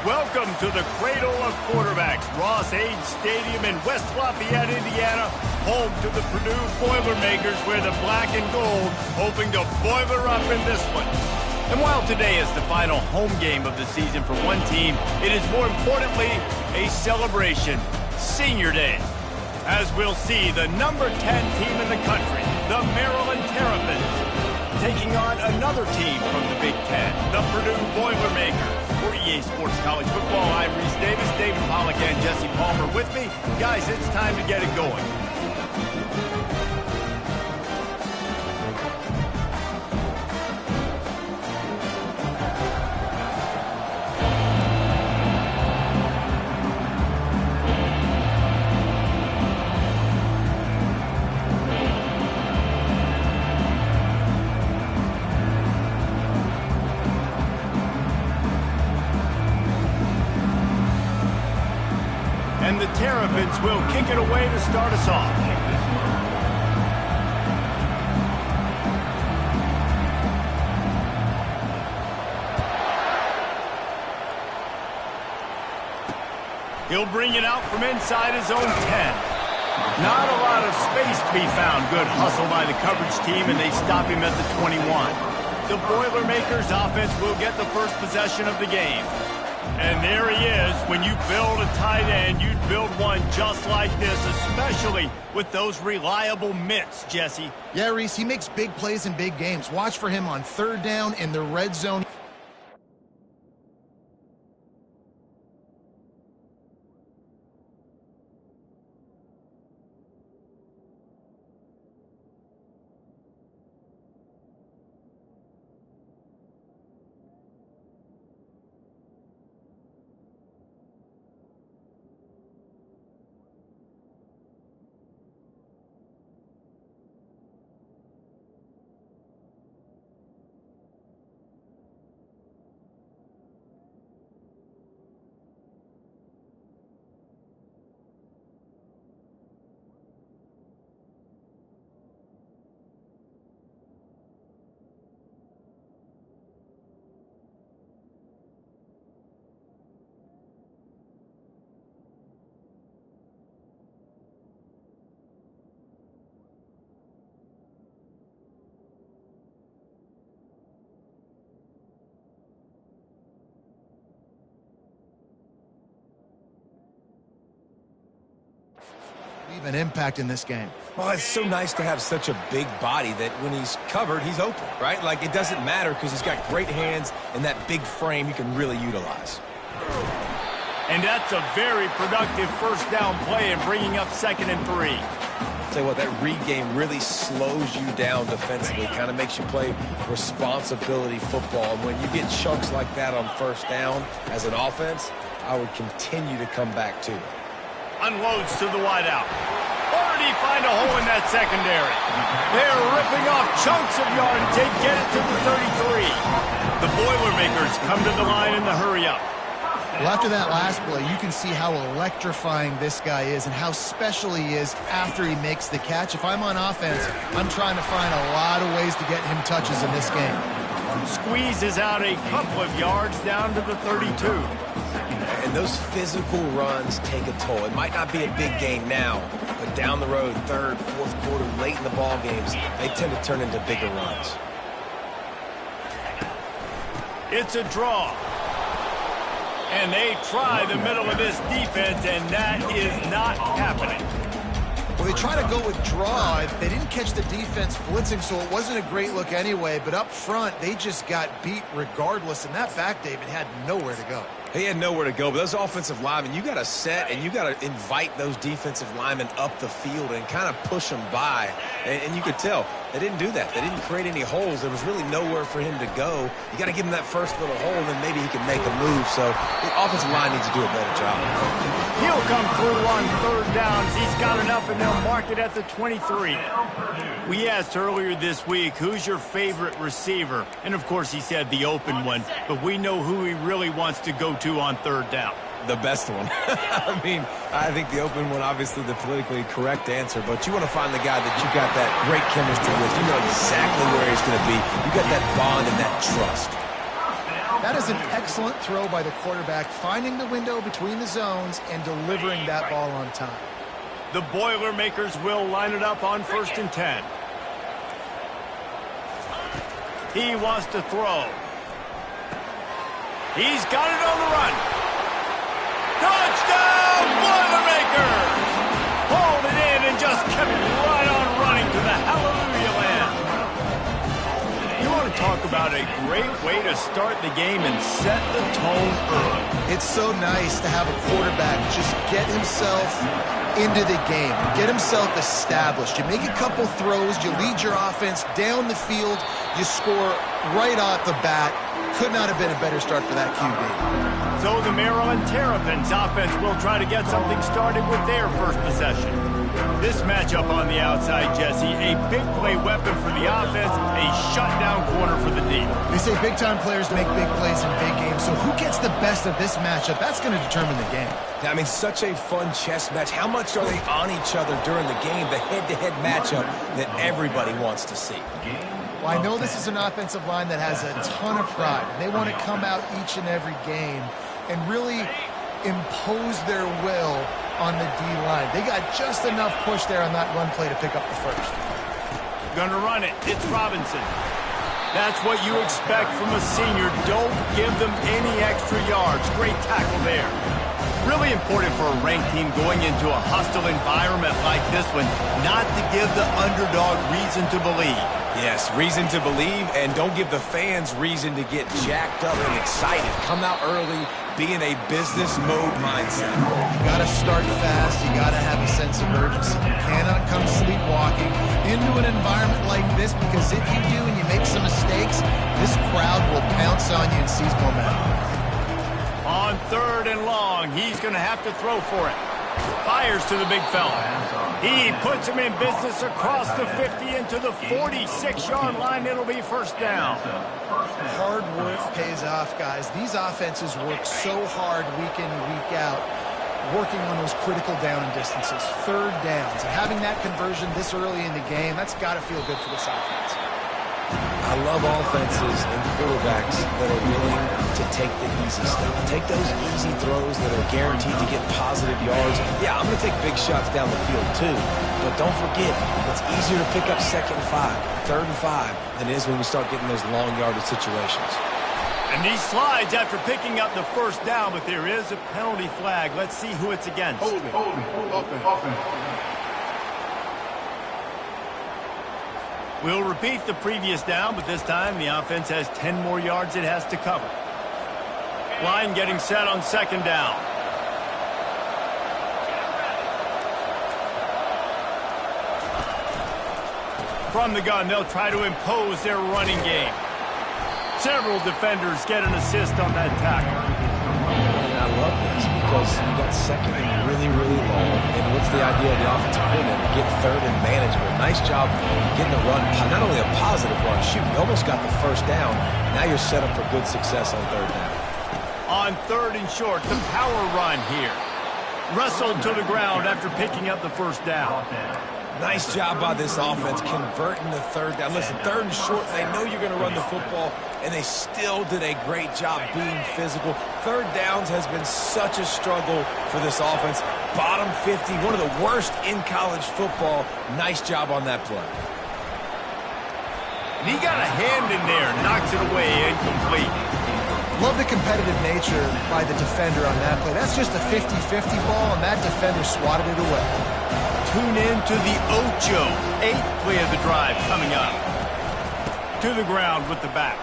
Welcome to the cradle of quarterbacks, Ross-Ade Stadium in West Lafayette, Indiana, home to the Purdue Boilermakers, where the black and gold hoping to boiler up in this one. And while today is the final home game of the season for one team, it is more importantly a celebration, Senior Day. As we'll see, the number 10 team in the country, the Maryland Terrapins, taking on another team from the Big Ten, the Purdue Boilermakers. For EA Sports College Football, I'm Reese Davis, David Pollack, and Jesse Palmer with me. Guys, it's time to get it going. And the Terrapins will kick it away to start us off. He'll bring it out from inside his own 10. Not a lot of space to be found. Good hustle by the coverage team, and they stop him at the 21. The Boilermakers offense will get the first possession of the game. And there he is. When you build a tight end, you'd build one just like this, especially with those reliable mitts, Jesse. Yeah, Reese, he makes big plays in big games. Watch for him on third down in the red zone. An impact in this game. Well, it's so nice to have such a big body that when he's covered, he's open, right? Like, it doesn't matter because he's got great hands and that big frame he can really utilize. And that's a very productive first down play and bringing up 2nd and 3. Tell you what, that read game really slows you down defensively, kind of makes you play responsibility football. And when you get chunks like that on first down as an offense, I would continue to come back to it. Unloads to the wideout. Or did he find a hole in that secondary? They're ripping off chunks of yardage. They get it to the 33. The Boilermakers come to the line in the hurry-up. Well, after that last play, you can see how electrifying this guy is and how special he is after he makes the catch. If I'm on offense, I'm trying to find a lot of ways to get him touches in this game. Squeezes out a couple of yards down to the 32. And those physical runs take a toll. It might not be a big game now, but down the road, third, fourth quarter, late in the ball games, they tend to turn into bigger runs. It's a draw. And they try the middle of this defense, and that is not happening. Well, they try to go with draw. They didn't catch the defense blitzing, so it wasn't a great look anyway. But up front, they just got beat regardless. And that back, David, had nowhere to go. He had nowhere to go, but those offensive linemen, you got to set and you got to invite those defensive linemen up the field and kind of push them by. And you could tell they didn't do that. They didn't create any holes. There was really nowhere for him to go. You got to give him that first little hole, and then maybe he can make a move. So the offensive line needs to do a better job. He'll come through on third downs. He's got enough, and they'll mark it at the 23. We asked earlier this week, who's your favorite receiver? And, of course, he said the open one. But we know who he really wants to go to on third down. The best one. I mean, I think the open one, obviously the politically correct answer, but you want to find the guy that you got that great chemistry with. You know exactly where he's going to be. You got that bond and that trust. That is an excellent throw by the quarterback, finding the window between the zones and delivering that ball on time. The Boilermakers will line it up on 1st and 10. He wants to throw. He's got it on the run. Touchdown, Boilermakers! Pulled it in and just kept right on running to the hallelujah land. You want to talk about a great way to start the game and set the tone early. It's so nice to have a quarterback just get himself into the game, get himself established. You make a couple throws, you lead your offense down the field, you score right off the bat. Could not have been a better start for that QB. So the Maryland Terrapins offense will try to get something started with their first possession. This matchup on the outside, Jesse, a big play weapon for the offense, a shutdown corner for the D. They say big-time players make big plays in big games, so who gets the best of this matchup? That's going to determine the game. I mean, such a fun chess match. How much are they on each other during the game, the head-to-head matchup that everybody wants to see? Well, I know this is an offensive line that has a ton of pride. They want to come out each and every game and really impose their will on the D-line. They got just enough push there on that run play to pick up the first. Gonna run it. It's Robinson. That's what you expect from a senior. Don't give them any extra yards. Great tackle there. Really important for a ranked team going into a hostile environment like this one, not to give the underdog reason to believe. Yes, reason to believe, and don't give the fans reason to get jacked up and excited. Come out early, be in a business mode mindset. You got to start fast. You got to have a sense of urgency. You cannot come sleepwalking into an environment like this, because if you do and you make some mistakes, this crowd will pounce on you and seize momentum. On 3rd and long, he's going to have to throw for it. Fires to the big fella. He puts him in business across the 50 into the 46-yard line. It'll be 1st down. Hard work pays off, guys. These offenses work so hard week in and week out, working on those critical down distances, 3rd downs. And having that conversion this early in the game, that's got to feel good for this offense. I love offenses and quarterbacks that are willing to take the easy stuff. Take those easy throws that are guaranteed to get positive yards. Yeah, I'm going to take big shots down the field too. But don't forget, it's easier to pick up 2nd and 5, 3rd and 5 than it is when we start getting those long yardage situations. And he slides after picking up the 1st down, but there is a penalty flag. Let's see who it's against. Hold it. We'll repeat the previous down, but this time the offense has 10 more yards it has to cover. Line getting set on 2nd down. From the gun, they'll try to impose their running game. Several defenders get an assist on that tackle. And I love this because you got 2nd and really, really long. And what's the idea of the offensive coordinator? Get 3rd and manageable. Nice job getting a run, not only a positive run, shoot, you almost got the 1st down. Now you're set up for good success on 3rd down. On 3rd and short, the power run here. Wrestled to the ground after picking up the 1st down. Nice job by this offense converting the 3rd down. Listen, 3rd and short, they know you're going to run the football, and they still did a great job being physical. 3rd downs has been such a struggle for this offense. Bottom 50, one of the worst in college football. Nice job on that play. And he got a hand in there, knocks it away, incomplete. Love the competitive nature by the defender on that play. That's just a 50-50 ball, and that defender swatted it away. Tune in to the Ocho, 8th play of the drive coming up. To the ground with the back.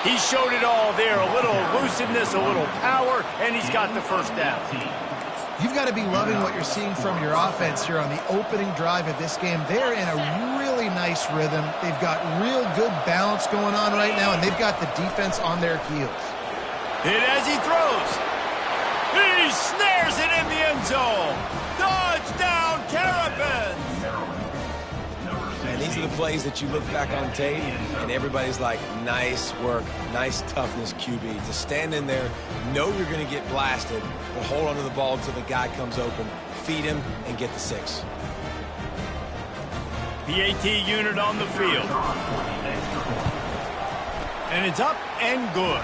He showed it all there, a little elusiveness, a little power, and he's got the 1st down. You've got to be loving what you're seeing from your offense here on the opening drive of this game. They're in a really nice rhythm. They've got real good balance going on right now, and they've got the defense on their heels. Hit as he throws. He snares it in the end zone. Touchdown, Terrapins! And these are the plays that you look back on tape, and everybody's like, nice work, nice toughness, QB. To stand in there, know you're going to get blasted, but hold on to the ball until the guy comes open, feed him, and get the 6. PAT unit on the field. And it's up and good.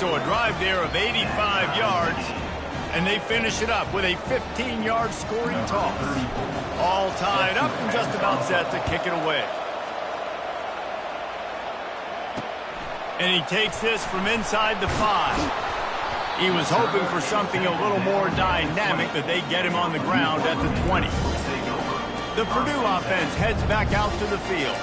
So a drive there of 85 yards, and they finish it up with a 15-yard scoring toss. All tied up and just about set to kick it away. And he takes this from inside the 5. He was hoping for something a little more dynamic, but they get him on the ground at the 20. The Purdue offense heads back out to the field.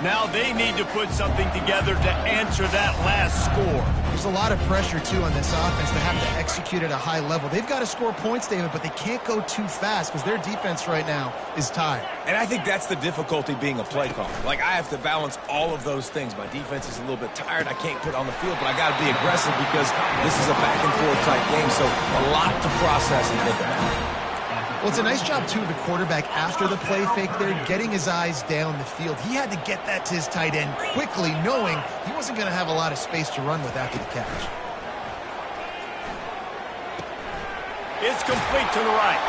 Now they need to put something together to answer that last score. There's a lot of pressure, too, on this offense to have to execute at a high level. They've got to score points, David, but they can't go too fast because their defense right now is tired. And I think that's the difficulty being a play caller. Like, I have to balance all of those things. My defense is a little bit tired. I can't put on the field, but I got to be aggressive because this is a back-and-forth type game, so a lot to process and think about. Well, it's a nice job, too, of the quarterback after the play fake there, getting his eyes down the field. He had to get that to his tight end quickly, knowing he wasn't going to have a lot of space to run with after the catch. It's complete to the right.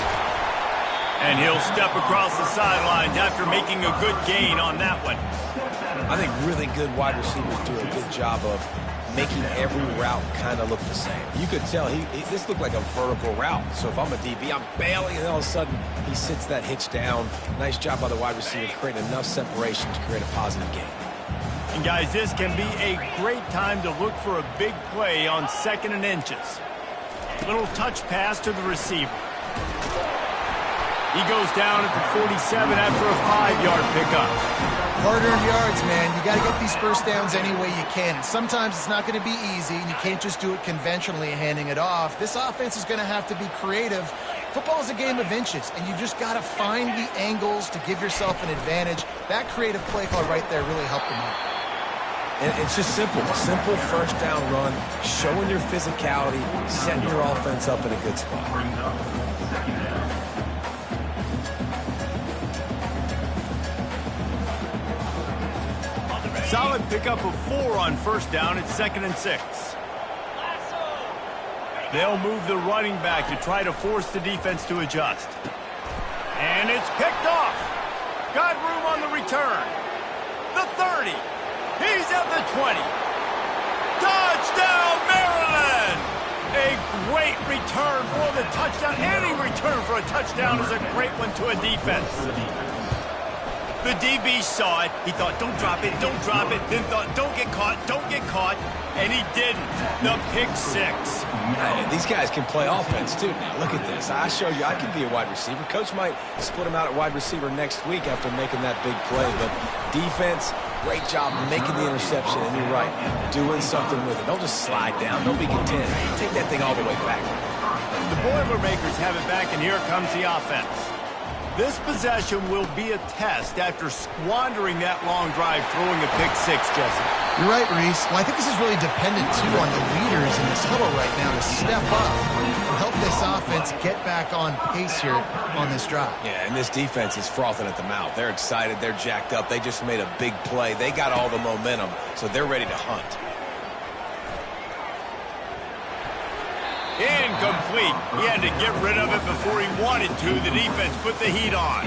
And he'll step across the sidelines after making a good gain on that one. I think really good wide receivers do a good job of making every route kind of look the same. You could tell this looked like a vertical route. So if I'm a DB, I'm bailing, and all of a sudden he sits that hitch down. Nice job by the wide receiver, creating enough separation to create a positive gain. And guys, this can be a great time to look for a big play on 2nd and inches. Little touch pass to the receiver. He goes down at the 47 after a 5-yard pickup. Hard-earned yards, man. You got to get these first downs any way you can. And sometimes it's not going to be easy, and you can't just do it conventionally handing it off. This offense is going to have to be creative. Football is a game of inches, and you've just got to find the angles to give yourself an advantage. That creative play call right there really helped them out. And it's just simple. Simple first down run, showing your physicality, setting your offense up in a good spot. Solid pickup of 4 on first down. It's 2nd and 6. They'll move the running back to try to force the defense to adjust. And it's picked off. Got room on the return. The 30. He's at the 20. Touchdown, Maryland! A great return for the touchdown. Any return for a touchdown is a great one to a defense. The DB saw it. He thought, don't drop it, don't drop it. Then thought, don't get caught, and he didn't. The pick 6. These guys can play offense, too. Now, look at this. I show you I can be a wide receiver. Coach might split him out at wide receiver next week after making that big play. But defense, great job making the interception. And you're right, doing something with it. Don't just slide down. Don't be content. Take that thing all the way back. The Boilermakers have it back, and here comes the offense. This possession will be a test after squandering that long drive throwing a pick 6, Jesse. You're right, Reese. Well, I think this is really dependent, too, on the leaders in this huddle right now to step up and help this offense get back on pace here on this drive. Yeah, and this defense is frothing at the mouth. They're excited. They're jacked up. They just made a big play. They got all the momentum, so they're ready to hunt. Incomplete. He had to get rid of it before he wanted to. The defense put the heat on.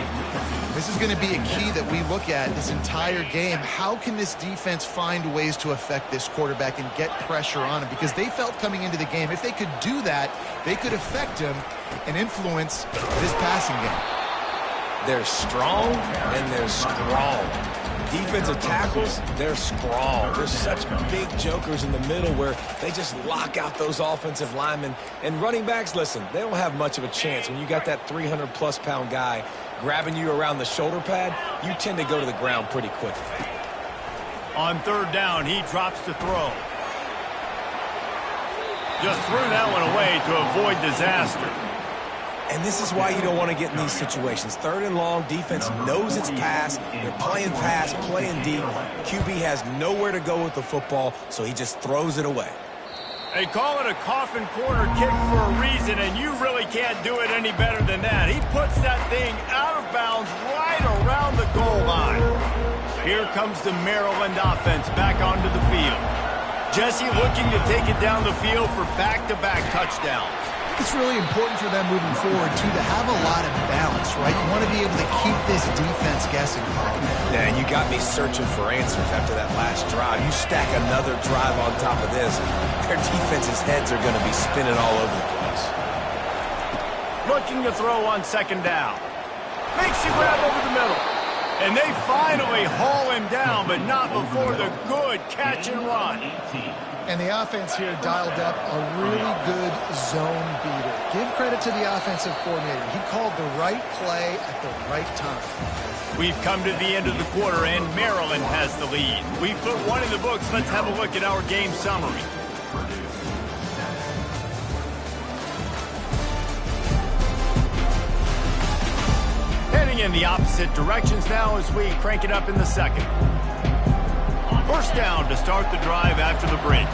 This is going to be a key that we look at this entire game. How can this defense find ways to affect this quarterback and get pressure on him? Because they felt coming into the game, if they could do that, they could affect him and influence this passing game. They're strong and they're strong. Defensive tackles, they're strong. There's such big jokers in the middle where they just lock out those offensive linemen. And running backs, listen, they don't have much of a chance. When you got that 300-plus pound guy grabbing you around the shoulder pad, you tend to go to the ground pretty quickly. On 3rd down, he drops to throw. Just threw that one away to avoid disaster. And this is why you don't want to get in these situations. 3rd and long, defense knows it's pass. They're playing pass, playing deep. QB has nowhere to go with the football, so he just throws it away. They call it a coffin corner kick for a reason, and you really can't do it any better than that. He puts that thing out of bounds right around the goal line. Here comes the Maryland offense back onto the field. Jesse looking to take it down the field for back-to-back touchdowns. think it's really important for them moving forward, too, to have a lot of balance, right? You want to be able to keep this defense guessing, Paul. Yeah, and you got me searching for answers after that last drive. You stack another drive on top of this, their defense's heads are going to be spinning all over the place. Looking to throw on second down. Makes the grab over the middle. And they finally haul him down, but not before the good catch and run. And the offense here dialed up a really good zone beater. Give credit to the offensive coordinator. He called the right play at the right time. We've come to the end of the quarter, and Maryland has the lead. We've put one in the books. Let's have a look at our game summary. Heading in the opposite directions now as we crank it up in the second. First down to start the drive after the break.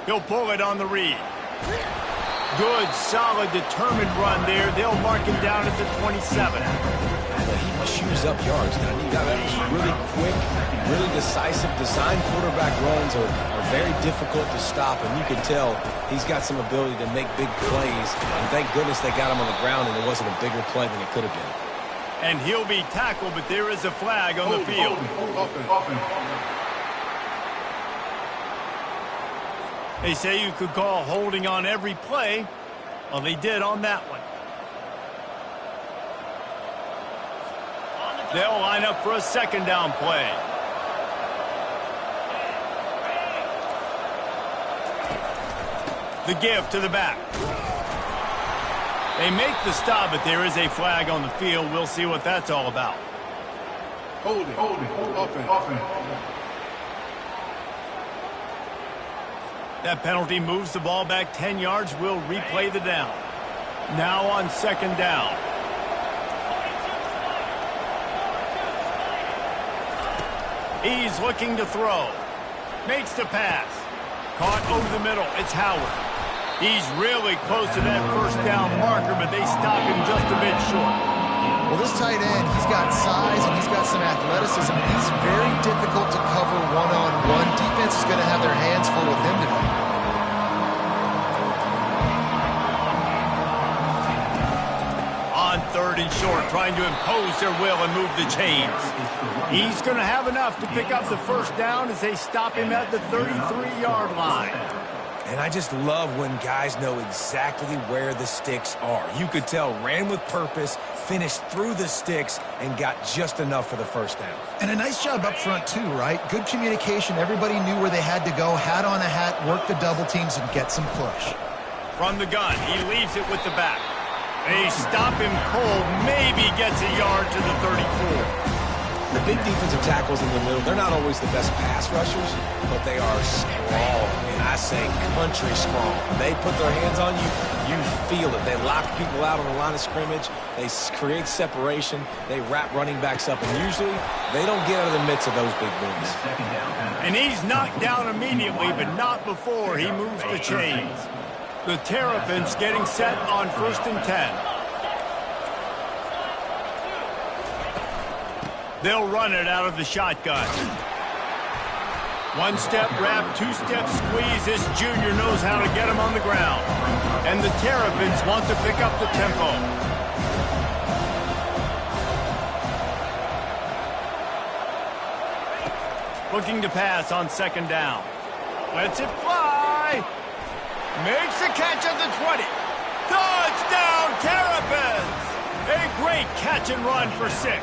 He'll pull it on the read. Good, solid, determined run there. They'll mark him down at the 27. He chews up yards. Now, that was really quick, really decisive. Design quarterback runs are very difficult to stop, and you can tell he's got some ability to make big plays. And thank goodness they got him on the ground, and it wasn't a bigger play than it could have been. And he'll be tackled, but there is a flag on the field. They say you could call holding on every play. Well, they did on that one. They'll line up for a second down play. The give to the back. They make the stop, but there is a flag on the field. We'll see what that's all about. Hold it. Offense. That penalty moves the ball back 10 yards. We'll replay the down. Now on second down. He's looking to throw. Makes the pass. Caught over the middle. It's Howard. He's really close to that first down marker, but they stop him just a bit short. Well, this tight end, he's got size and he's got some athleticism. He's very difficult to cover one-on-one. Defense is going to have their hands full with him today. On third and short, trying to impose their will and move the chains. He's going to have enough to pick up the first down as they stop him at the 33-yard line. And I just love when guys know exactly where the sticks are. You could tell, ran with purpose, finished through the sticks, and got just enough for the first down. And a nice job up front, too, right? Good communication. Everybody knew where they had to go. Hat on a hat, work the double teams, and get some push. From the gun, he leaves it with the back. They stop him cold, maybe gets a yard to the 34. The big defensive tackles in the middle, they're not always the best pass rushers, but they are strong, and I say country strong. When they put their hands on you, you feel it. They lock people out on the line of scrimmage. They create separation. They wrap running backs up, and usually they don't get out of the midst of those big boys. And he's knocked down immediately, but not before he moves the chains. The Terrapins getting set on 1st and 10. They'll run it out of the shotgun. One-step wrap, two-step squeeze. This junior knows how to get him on the ground. And the Terrapins want to pick up the tempo. Looking to pass on second down. Lets it fly. Makes the catch at the 20. Touchdown, Terrapins! A great catch and run for 6.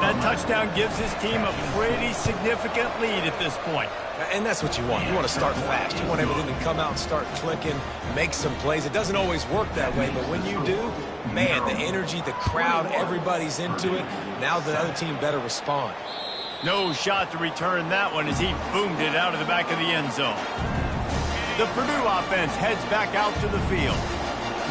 That touchdown gives his team a pretty significant lead at this point. And that's what you want. You want to start fast. You want everything to come out and start clicking, make some plays. It doesn't always work that way, but when you do, man, the energy, the crowd, everybody's into it. Now the other team better respond. No shot to return that one as he boomed it out of the back of the end zone. The Purdue offense heads back out to the field.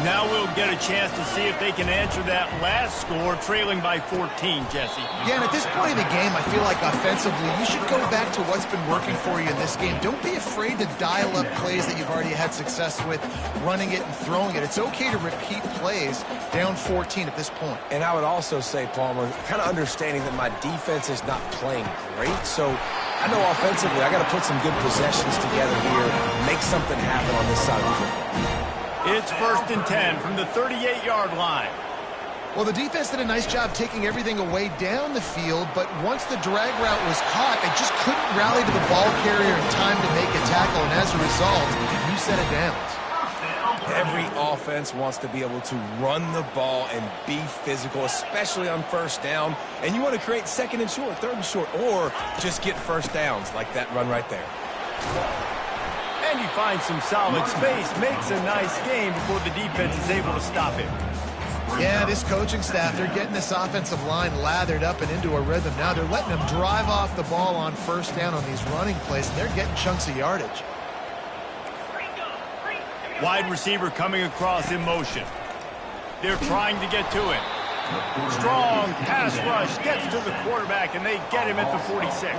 Now we'll get a chance to see if they can answer that last score, trailing by 14, Jesse. Yeah, and at this point in the game, I feel like offensively, you should go back to what's been working for you in this game. Don't be afraid to dial up plays that you've already had success with, running it and throwing it. It's okay to repeat plays down 14 at this point. And I would also say, Palmer, kind of understanding that my defense is not playing great, so I know offensively I got to put some good possessions together here, make something happen on this side of the football. It's 1st and 10 from the 38-yard line. Well, the defense did a nice job taking everything away down the field, but once the drag route was caught, they just couldn't rally to the ball carrier in time to make a tackle, and as a result, you set it down. Every offense wants to be able to run the ball and be physical, especially on 1st down, and you want to create 2nd and short, 3rd and short, or just get 1st downs like that run right there. And he finds some solid space, makes a nice game before the defense is able to stop him. Yeah, this coaching staff, they're getting this offensive line lathered up and into a rhythm. Now they're letting them drive off the ball on 1st down on these running plays, and they're getting chunks of yardage. Wide receiver coming across in motion. They're trying to get to him. Strong pass rush gets to the quarterback, and they get him at the 46.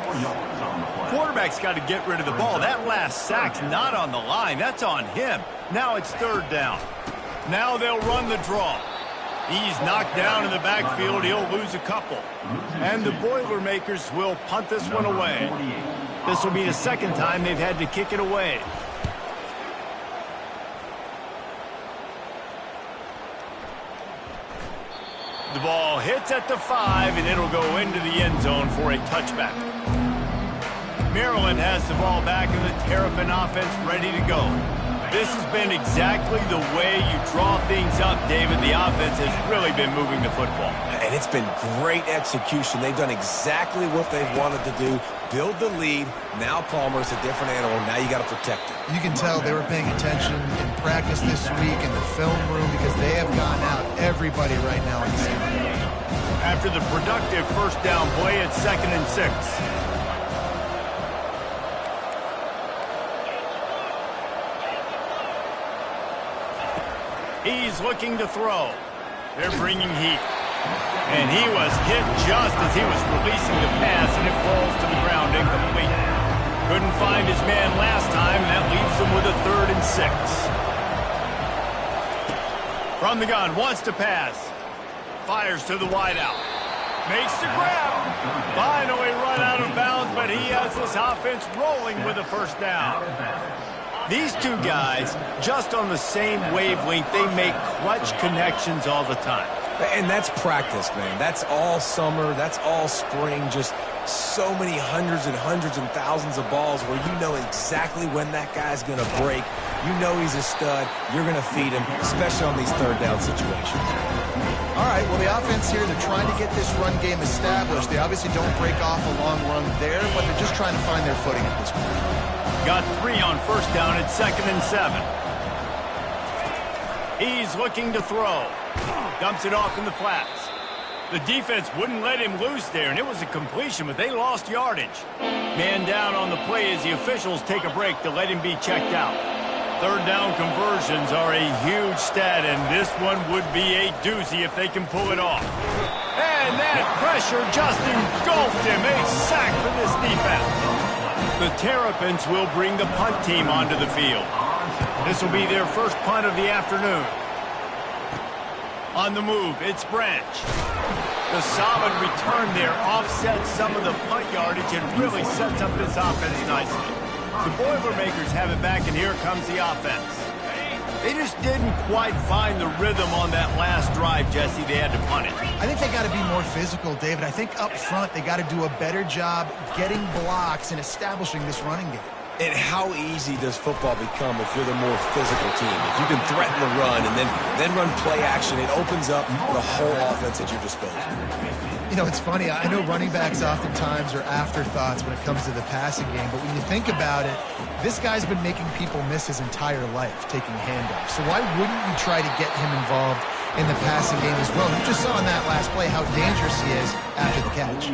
Quarterback's got to get rid of the ball. That last sack's not on the line. That's on him. Now it's 3rd down. Now they'll run the draw. He's knocked down in the backfield. He'll lose a couple. And the Boilermakers will punt this one away. This will be the 2nd time they've had to kick it away. The ball hits at the 5, and it'll go into the end zone for a touchback. Maryland has the ball back, and the Terrapin offense ready to go. This has been exactly the way you draw things up, David. The offense has really been moving the football. And it's been great execution. They've done exactly what they've wanted to do. Build the lead. Now Palmer's a different animal. Now you got to protect it. You can tell they were paying attention in practice this week in the film room because they have gotten out everybody right now in the same game. After the productive 1st down play, it's 2nd and 6. He's looking to throw. They're bringing heat. And he was hit just as he was releasing the pass, and it falls to the ground incomplete. Couldn't find his man last time, and that leaves him with a 3rd and 6. From the gun, wants to pass. Fires to the wideout. Makes the grab. Finally run out of bounds, but he has this offense rolling with a 1st down. These two guys, just on the same wavelength, they make clutch connections all the time. And that's practice, man. That's all summer. That's all spring. Just so many hundreds and thousands of balls where you know exactly when that guy's going to break. You know he's a stud. You're going to feed him, especially on these 3rd down situations. All right, well, the offense here, they're trying to get this run game established. They obviously don't break off a long run there, but they're just trying to find their footing at this point. Got 3 on 1st down at 2nd and 7. He's looking to throw. Dumps it off in the flats. The defense wouldn't let him loose there, and it was a completion, but they lost yardage. Man down on the play as the officials take a break to let him be checked out. 3rd down conversions are a huge stat, and this one would be a doozy if they can pull it off. And that pressure just engulfed him. A sack for this defense. The Terrapins will bring the punt team onto the field. This will be their 1st punt of the afternoon. On the move, it's Branch. The solid return there offsets some of the punt yardage and really sets up this offense nicely. The Boilermakers have it back, and here comes the offense. They just didn't quite find the rhythm on that last drive, Jesse. They had to punt it. I think they got to be more physical, David. I think up front they got to do a better job getting blocks and establishing this running game. And how easy does football become if you're the more physical team? If you can threaten the run and then run play action, it opens up the whole offense at your disposal. You know, it's funny. I know running backs oftentimes are afterthoughts when it comes to the passing game, but when you think about it, this guy's been making people miss his entire life taking handoffs. So why wouldn't you try to get him involved in the passing game as well? You just saw in that last play how dangerous he is after the catch.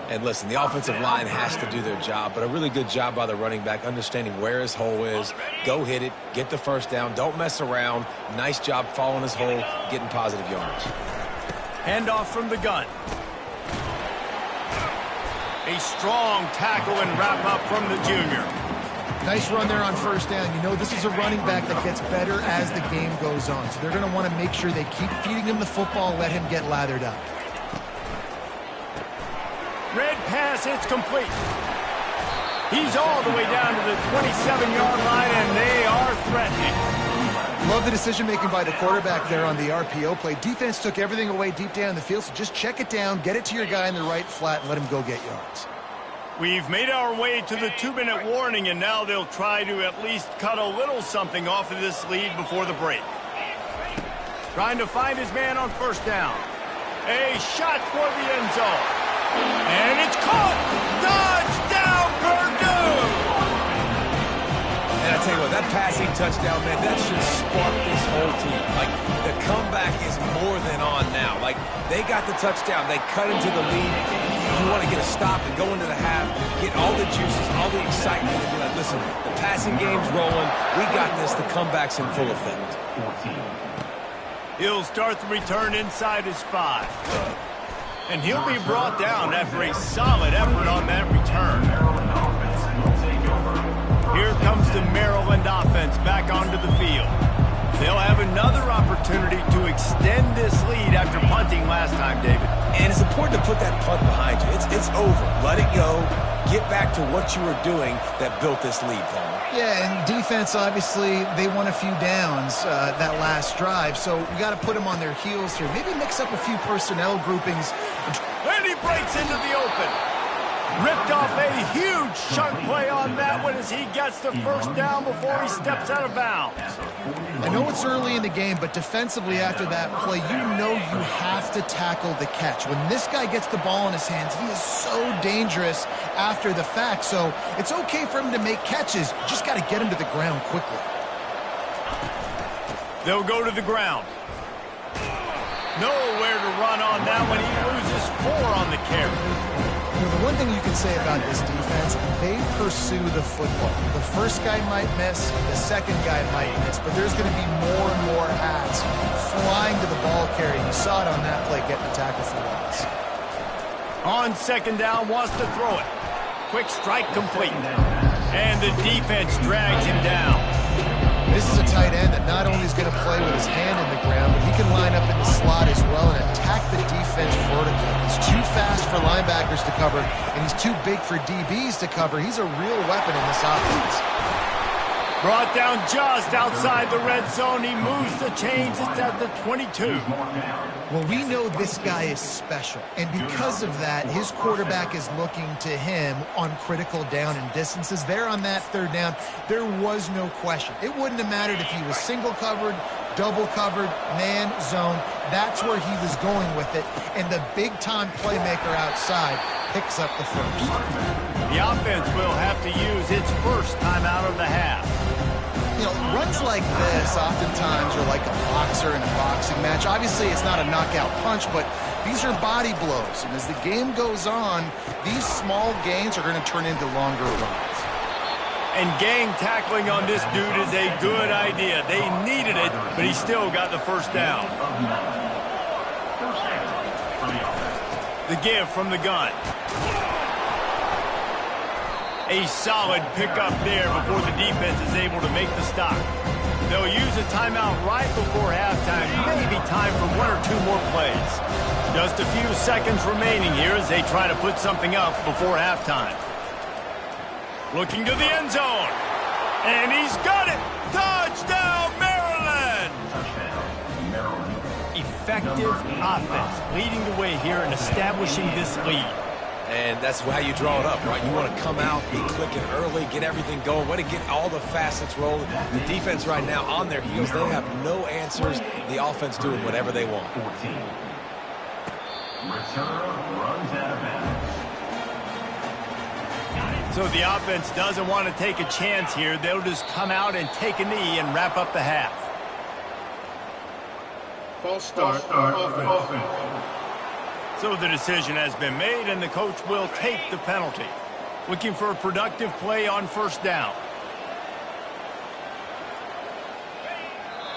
And listen, the offensive line has to do their job, but a really good job by the running back understanding where his hole is. Go hit it, get the first down, don't mess around. Nice job following his hole, getting positive yards. Handoff from the gun. A strong tackle and wrap up from the junior. Nice run there on first down. You know, this is a running back that gets better as the game goes on. So they're going to want to make sure they keep feeding him the football, let him get lathered up. Red pass, it's complete. He's all the way down to the 27-yard line, and they are threatening. Love the decision-making by the quarterback there on the RPO play. Defense took everything away deep down the field, so just check it down, get it to your guy in the right flat, and let him go get yards. We've made our way to the 2-minute warning, and now they'll try to at least cut a little something off of this lead before the break. Trying to find his man on first down. A shot for the end zone. And it's caught! Touchdown, Purdue! And I tell you what, that passing touchdown, man, that should spark this whole team. Like, the comeback is more than on now. Like, they got the touchdown. They cut into the lead. You want to get a stop and go into the half, get all the juices, all the excitement. And be like, listen, the passing game's rolling. We got this. The comeback's in full effect. He'll start the return inside his 5. And he'll be brought down after a solid effort on that return. Here comes the Maryland offense back onto the field. They'll have another opportunity to extend this lead after punting last time, David. And it's important to put that punt behind you. It's over. Let it go. Get back to what you were doing that built this lead, Palmer. Yeah, and defense, obviously, they won a few downs that last drive, so we got to put them on their heels here. Maybe mix up a few personnel groupings. And he breaks into the open. Ripped off a huge chunk play on that one as he gets the first down before he steps out of bounds. I know it's early in the game, but defensively after that play, you know you have to tackle the catch. When this guy gets the ball in his hands, he is so dangerous after the fact. So it's okay for him to make catches. You just got to get him to the ground quickly. They'll go to the ground. Nowhere to run on that one. He loses 4 on the carry. You know, the one thing you can say about this defense, they pursue the football. The first guy might miss, the second guy might miss, but there's going to be more and more hats flying to the ball carrier. You saw it on that play, getting the tackle for loss. On second down, wants to throw it. Quick strike complete. And the defense drags him down. This is a tight end that not only is going to play with his hand in the ground, but he can line up in the slot as well and attack the defense vertically. He's too fast for linebackers to cover, and he's too big for DBs to cover. He's a real weapon in this offense. Brought down just outside the red zone. He moves the chains. It's at the 22. Well, we know this guy is special, and because of that, his quarterback is looking to him on critical down and distances. There on that third down, there was no question. It wouldn't have mattered if he was single covered, double covered, man, zone. That's where he was going with it, and the big-time playmaker outside picks up the first. The offense will have to use its first timeout of the half. You know, runs like this oftentimes are like a boxer in a boxing match. Obviously, it's not a knockout punch, but these are body blows. And as the game goes on, these small gains are going to turn into longer runs. And gang tackling on this dude is a good idea. They needed it, but he still got the first down. The give from the gun. A solid pickup there before the defense is able to make the stop. They'll use a timeout right before halftime. Maybe time for 1 or 2 more plays. Just a few seconds remaining here as they try to put something up before halftime. Looking to the end zone. And he's got it! Touchdown, Maryland! Effective offense leading the way here and establishing this lead. And that's how you draw it up, right? You want to come out, be clicking early, get everything going, want to get all the facets rolling. The defense right now on their heels, they have no answers. The offense doing whatever they want. So the offense doesn't want to take a chance here. They'll just come out and take a knee and wrap up the half. False start. Offense. So the decision has been made, and the coach will take the penalty. Looking for a productive play on first down.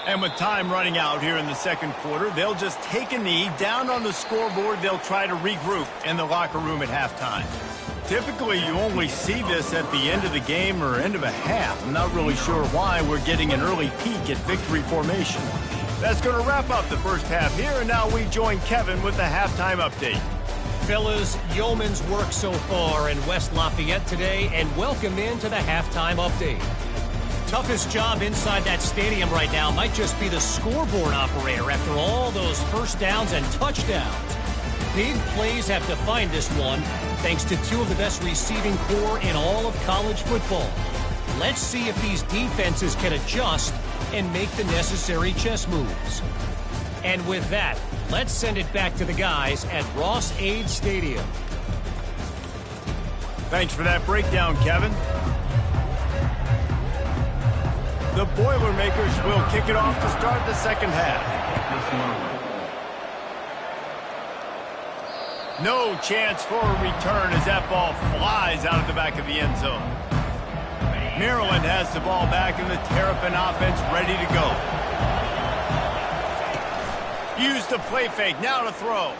And with time running out here in the second quarter, they'll just take a knee down on the scoreboard. They'll try to regroup in the locker room at halftime. Typically, you only see this at the end of the game or end of a half. I'm not really sure why we're getting an early peek at victory formation. That's going to wrap up the first half here, and now we join Kevin with the halftime update. Fellas, yeoman's work so far in West Lafayette today, and welcome into the halftime update. Toughest job inside that stadium right now might just be the scoreboard operator after all those first downs and touchdowns. Big plays have defined this one, thanks to two of the best receiving corps in all of college football. Let's see if these defenses can adjust and make the necessary chess moves. And with that, let's send it back to the guys at Ross-Ade Stadium. Thanks for that breakdown, Kevin. The Boilermakers will kick it off to start the second half. No chance for a return as that ball flies out of the back of the end zone. Maryland has the ball back and the Terrapin offense ready to go. Use the play fake, now to throw.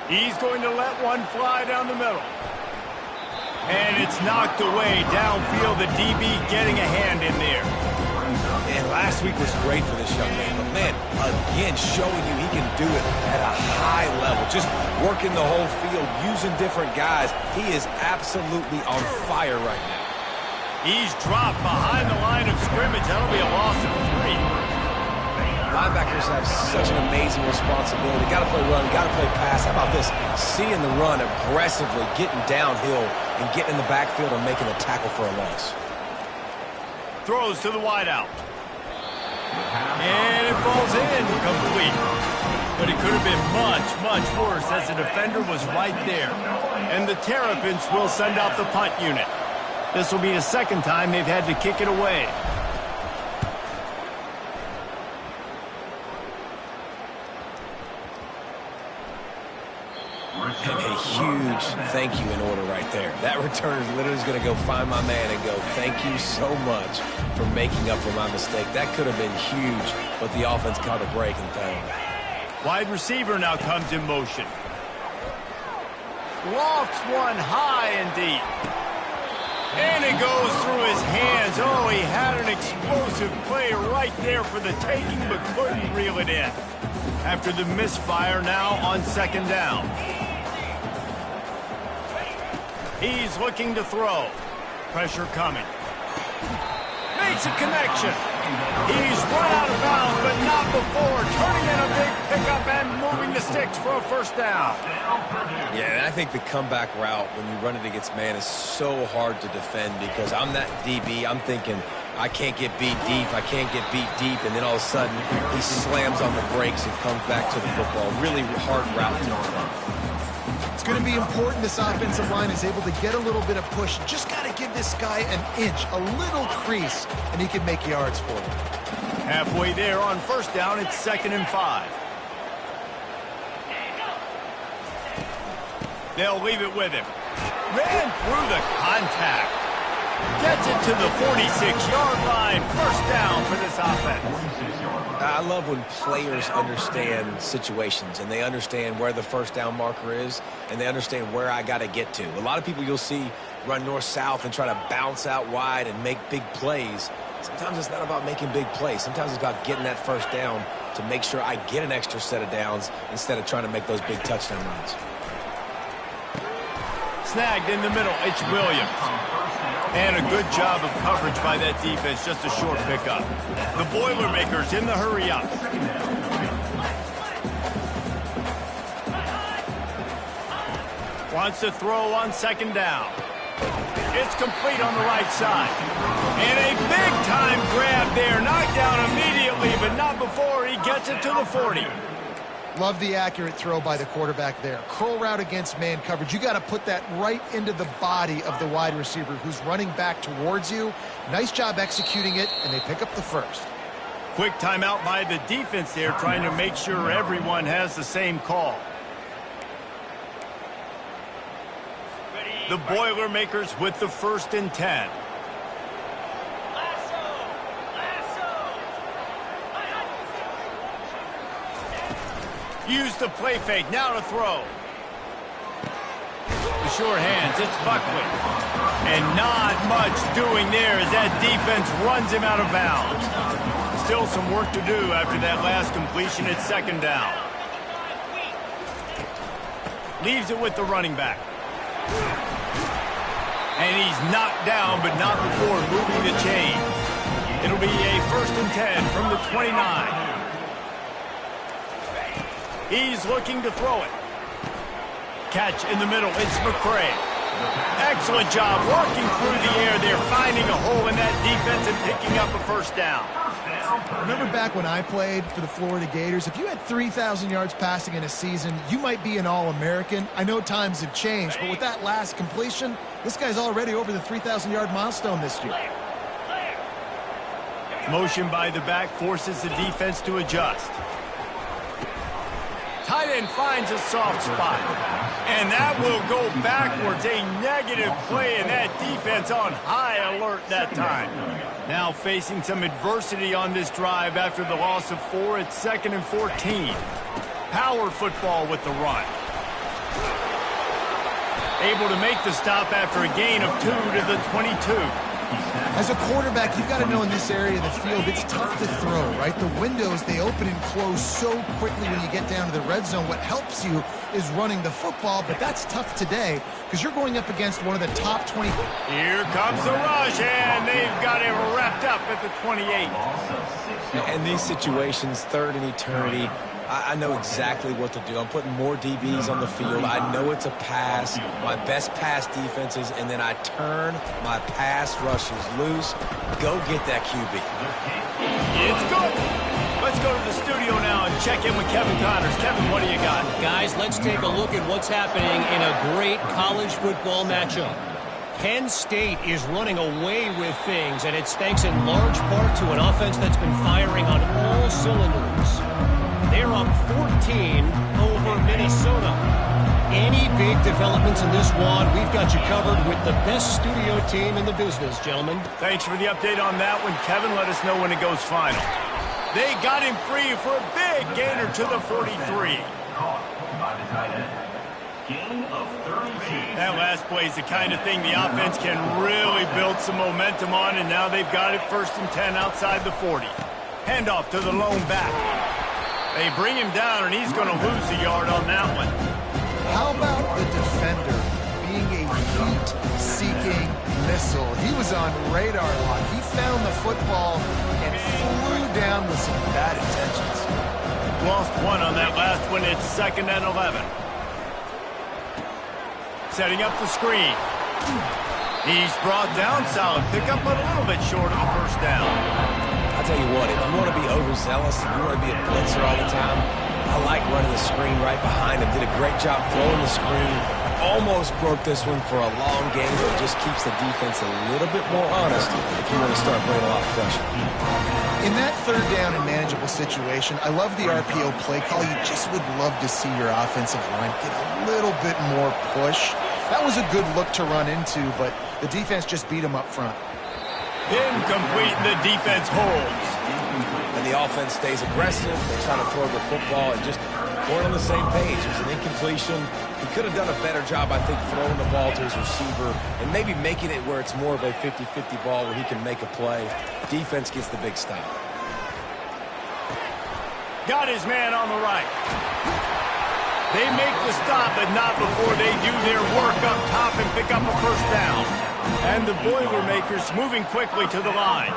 He's going to let one fly down the middle. And it's knocked away downfield, the DB getting a hand in there. And last week was great for this young man. But, man, again, showing you he can do it at a high level. Just working the whole field, using different guys. He is absolutely on fire right now. He's dropped behind the line of scrimmage. That'll be a loss of 3. Linebackers have such an amazing responsibility. Got to play run, got to play pass. How about this? Seeing the run aggressively, getting downhill, and getting in the backfield and making a tackle for a loss. Throws to the wideout. And it falls in, complete. But it could have been much, much worse as the defender was right there. And the Terrapins will send out the punt unit. This will be the second time they've had to kick it away. And a huge thank you in order right there. That return is literally going to go find my man and go, thank you so much for making up for my mistake. That could have been huge, but the offense caught a break and found. Wide receiver now comes in motion. Lofts one high and deep. And it goes through his hands. Oh, he had an explosive play right there for the taking, but couldn't reel it in. After the misfire now on second down. He's looking to throw. Pressure coming. Makes a connection. He's run out of bounds, but not before. Turning in a big pickup and moving the sticks for a first down. Yeah, and I think the comeback route when you run it against man is so hard to defend because I'm that DB. I'm thinking I can't get beat deep. I can't get beat deep. And then all of a sudden he slams on the brakes and comes back to the football. Really hard route to defend. It's going to be important this offensive line is able to get a little bit of push. Just got to give this guy an inch, a little crease, and he can make yards for you. Halfway there on first down, it's 2nd and 5. They'll leave it with him. Ran through the contact. Gets it to the 46-yard line. First down for this offense. I love when players understand situations and they understand where the first down marker is and they understand where I got to get to. A lot of people you'll see run north-south and try to bounce out wide and make big plays. Sometimes it's not about making big plays. Sometimes it's about getting that first down to make sure I get an extra set of downs instead of trying to make those big touchdown runs. Snagged in the middle, it's Williams. And a good job of coverage by that defense, just a short pickup. The Boilermakers in the hurry up. Wants to throw on second down. It's complete on the right side. And a big-time grab there. Knocked down immediately, but not before he gets it to the 40. Love the accurate throw by the quarterback there. Curl route against man coverage. You got to put that right into the body of the wide receiver who's running back towards you. Nice job executing it, and they pick up the first. Quick timeout by the defense there, trying to make sure everyone has the same call. The Boilermakers with the 1st and 10. Use the play fake. Now to throw. The sure hands. It's Buckley. And not much doing there as that defense runs him out of bounds. Still some work to do after that last completion at 2nd down. Leaves it with the running back. And he's knocked down, but not before moving the chain. It'll be a 1st and 10 from the 29. He's looking to throw it. Catch in the middle. It's McCray. Excellent job working through the air there, finding a hole in that defense and picking up a 1st down. Remember back when I played for the Florida Gators, if you had 3,000 yards passing in a season, you might be an All-American. I know times have changed, but with that last completion, this guy's already over the 3,000-yard milestone this year. Motion by the back forces the defense to adjust. Tight end finds a soft spot. And that will go backwards. A negative play, and that defense on high alert that time. Now facing some adversity on this drive after the loss of 4 at 2nd and 14. Power football with the run. Able to make the stop after a gain of 2 to the 22. As a quarterback, you've got to know in this area of the field, it's tough to throw, right? The windows, they open and close so quickly when you get down to the red zone. What helps you is running the football, but that's tough today because you're going up against one of the top 20. Here comes the rush, and they've got it wrapped up at the 28. In these situations, 3rd and eternity, I know exactly what to do. I'm putting more DBs on the field. I know it's a pass, my best pass defenses, and then I turn my pass rushes loose. Go get that QB. It's good. Let's go to the studio now and check in with Kevin Connors. Kevin, what do you got? Guys, let's take a look at what's happening in a great college football matchup. Penn State is running away with things, and it's thanks in large part to an offense that's been firing on all cylinders. They're up 14 over Minnesota. Any big developments in this one, we've got you covered with the best studio team in the business, gentlemen. Thanks for the update on that one, Kevin. Let us know when it goes final. They got him free for a big gainer to the 43. That last play is the kind of thing the offense can really build some momentum on, and now they've got it 1st and 10 outside the 40. Handoff to the lone back. They bring him down, and he's going to lose a yard on that one. How about the defender being a heat-seeking missile? He was on radar lock. He found the football and flew down with some bad intentions. Lost 1 on that last one. It's 2nd and 11. Setting up the screen. He's brought down. Solid pickup, but a little bit short of the 1st down. I'll tell you what, if you want to be overzealous and you want to be a blitzer all the time, I like running the screen right behind him. Did a great job throwing the screen. Almost broke this one for a long game, but it just keeps the defense a little bit more honest if you want to start bringing a lot of pressure. In that 3rd down and manageable situation, I love the RPO play call. You just would love to see your offensive line get a little bit more push. That was a good look to run into, but the defense just beat him up front. Incomplete, and the defense holds. And the offense stays aggressive. They try to throw the football and just weren't on the same page. It was an incompletion. He could have done a better job, I think, throwing the ball to his receiver and maybe making it where it's more of a 50-50 ball where he can make a play. Defense gets the big stop. Got his man on the right. They make the stop, but not before they do their work up top and pick up a 1st down. And the Boilermakers moving quickly to the line.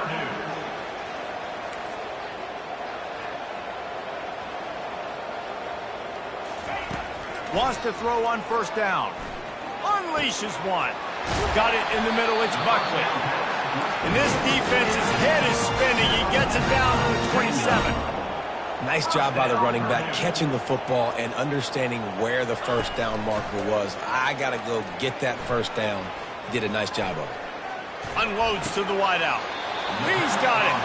Wants to throw on 1st down. Unleashes one. Got it in the middle. It's Buckley. And this defense's head is spinning. He gets it down to the 27. Nice job by the running back catching the football and understanding where the 1st down marker was. I got to go get that 1st down. He did a nice job of it. Unloads to the wideout. He's got it.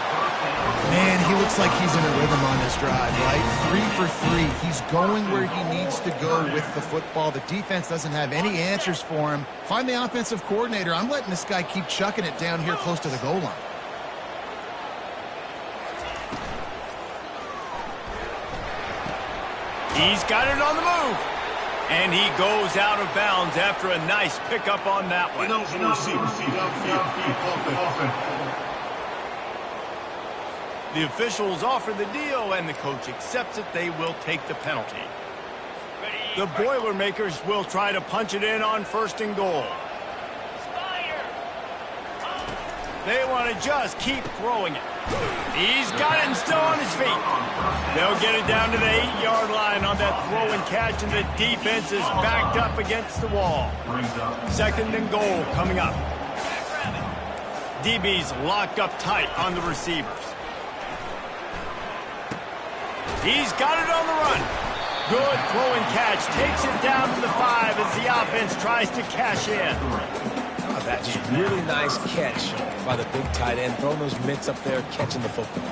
Man, he looks like he's in a rhythm on this drive, right? 3 for 3. He's going where he needs to go with the football. The defense doesn't have any answers for him. Find the offensive coordinator. I'm letting this guy keep chucking it down here close to the goal line. He's got it on the move. And he goes out of bounds after a nice pickup on that one. The officials offer the deal, and the coach accepts it. They will take the penalty. The Boilermakers will try to punch it in on 1st and goal. They want to just keep throwing it. He's got it and still on his feet. They'll get it down to the 8-yard line on that throw and catch, and the defense is backed up against the wall. 2nd and goal coming up. DB's locked up tight on the receivers. He's got it on the run. Good throw and catch. Takes it down to the 5 as the offense tries to cash in. Oh, that's just really nice catch by the big tight end. Throwing those mitts up there, catching the football.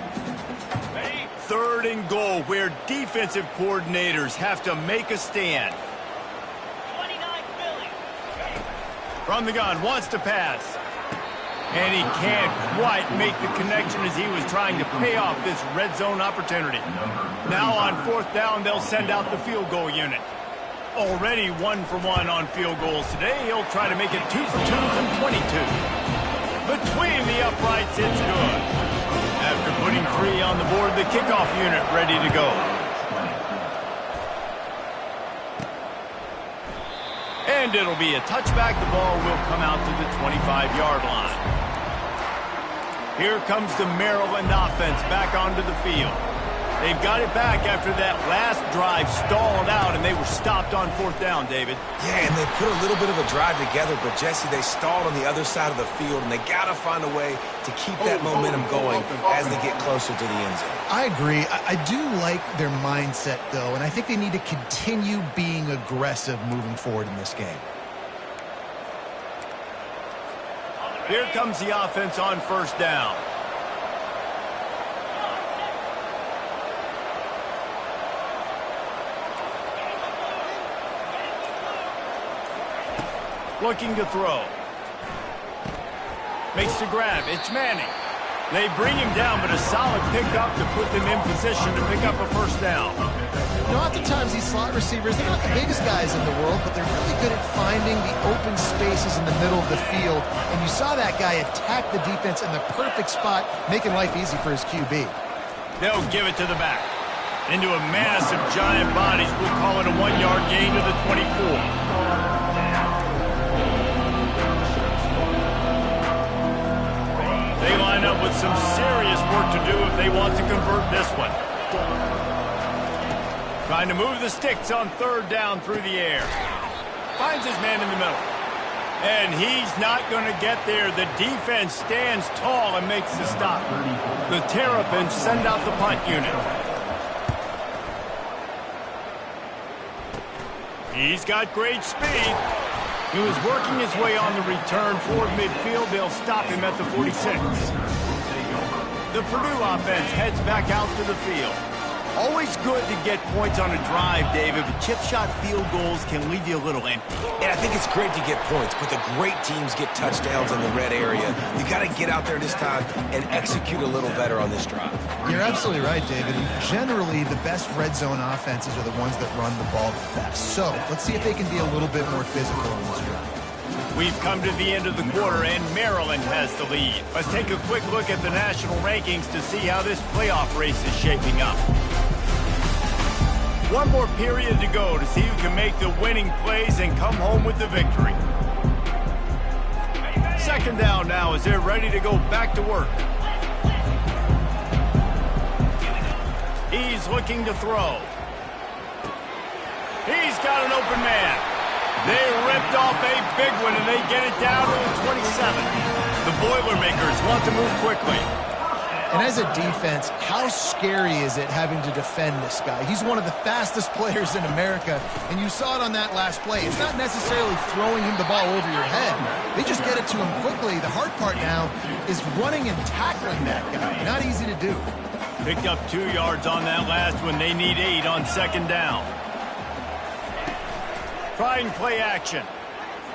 3rd and goal, where defensive coordinators have to make a stand. From the gun, wants to pass. And he can't quite make the connection as he was trying to pay off this red zone opportunity. Now on 4th down, they'll send out the field goal unit. Already 1 for 1 on field goals today. He'll try to make it 2 for 2 from 22. Between the uprights, it's good. After putting 3 on the board, the kickoff unit ready to go. And it'll be a touchback. The ball will come out to the 25-yard line. Here comes the Maryland offense back onto the field. They've got it back after that last drive stalled out, and they were stopped on 4th down, David. Yeah, and they put a little bit of a drive together, but, Jesse, they stalled on the other side of the field, and they got to find a way to keep that momentum going as they get closer to the end zone. I agree. I do like their mindset, though, and I think they need to continue being aggressive moving forward in this game. Here comes the offense on 1st down. Looking to throw. Makes the grab. It's Manning. They bring him down, but a solid pickup to put them in position to pick up a 1st down. You know, oftentimes these slot receivers, they're not the biggest guys in the world, but they're really good at finding the open spaces in the middle of the field. And you saw that guy attack the defense in the perfect spot, making life easy for his QB. They'll give it to the back. Into a mass of giant bodies. We'll call it a 1-yard gain to the 24. They line up with some serious work to do if they want to convert this one. Trying to move the sticks on 3rd down through the air. Finds his man in the middle. And he's not going to get there. The defense stands tall and makes the stop. The Terrapins send out the punt unit. He's got great speed. He was working his way on the return toward midfield. They'll stop him at the 46. The Purdue offense heads back out to the field. Always good to get points on a drive, David, but chip shot field goals can leave you a little empty. And I think it's great to get points, but the great teams get touchdowns in the red area. You got to get out there this time and execute a little better on this drive. You're absolutely right, David. Generally, the best red zone offenses are the ones that run the ball the best. So let's see if they can be a little bit more physical on this drive. We've come to the end of the quarter, and Maryland has the lead. Let's take a quick look at the national rankings to see how this playoff race is shaping up. One more period to go to see who can make the winning plays and come home with the victory. 2nd down now as they're ready to go back to work. He's looking to throw. He's got an open man. They ripped off a big one, and they get it down to the 27. The Boilermakers want to move quickly. And as a defense, how scary is it having to defend this guy? He's one of the fastest players in America, and you saw it on that last play. It's not necessarily throwing him the ball over your head. They just get it to him quickly. The hard part now is running and tackling that guy. Not easy to do. Picked up 2 yards on that last one. They need 8 on second down. Trying play action.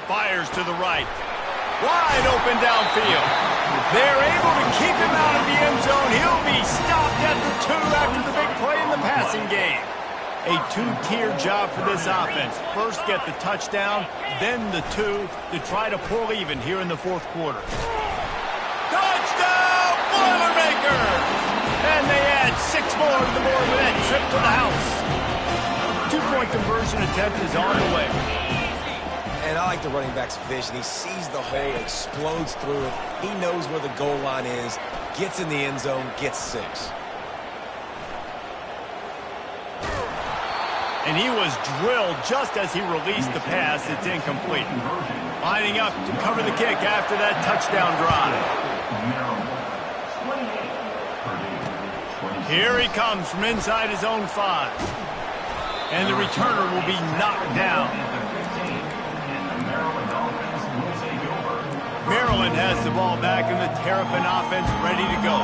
Fires to the right. Wide open downfield. They're able to keep him out of the end zone. He'll be stopped at the 2 after the big play in the passing game. A 2-tier job for this offense. First get the touchdown, then the 2 to try to pull even here in the fourth quarter. Touchdown, Boilermakers! And they add 6 more to the board with that trip to the house. 2-point conversion attempt is on the way. And I like the running back's vision. He sees the hole, explodes through it. He knows where the goal line is, gets in the end zone, gets 6. And he was drilled just as he released the pass. It's incomplete. Lining up to cover the kick after that touchdown drive. Here he comes from inside his own 5. And the returner will be knocked down. Maryland has the ball back, and the Terrapin offense ready to go.